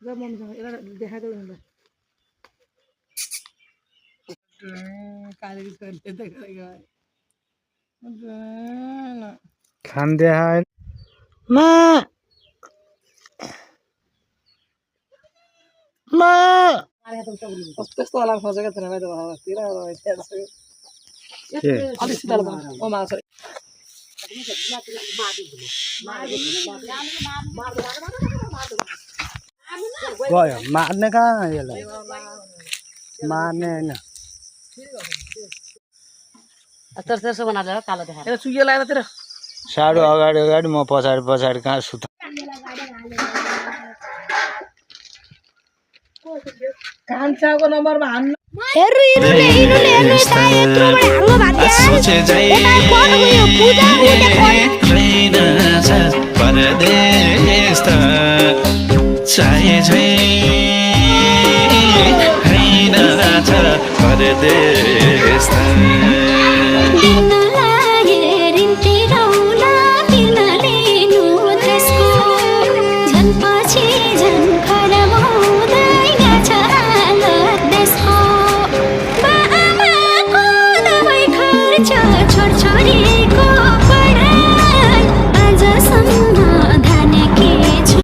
जा मम्मीसँग यसलाई देखाइदेऊ न काली छोरीले त गरेको खान्दे है मा मा कस्तो होला खोजेको थिएन भाइ त तिर अलिक शीतल ओ मा सरी गयो मार्ने कहाँ यसलाई मार्ने होइन तेर्सो बनाएर कालो देखाएर यसलाई चुइयो लगाएर तिर साडो अगाडि अगाडि म पछाडि पछाडि कहाँ सुत कान्छाको नम्बरमा हान्न हेर्नु इनुले हेर्नु यता यत्रोबाट हाङ्गो भात्या यता पर्नु यो पूजा उते परदेश त चाहे छैन छ परदेश त दिन लागेरिन तिरौला तिर्न लिनु त्यसको झन् पछि झन् खराब हुँदै गएछ हालत देशको बाआमाको दबाई खर्च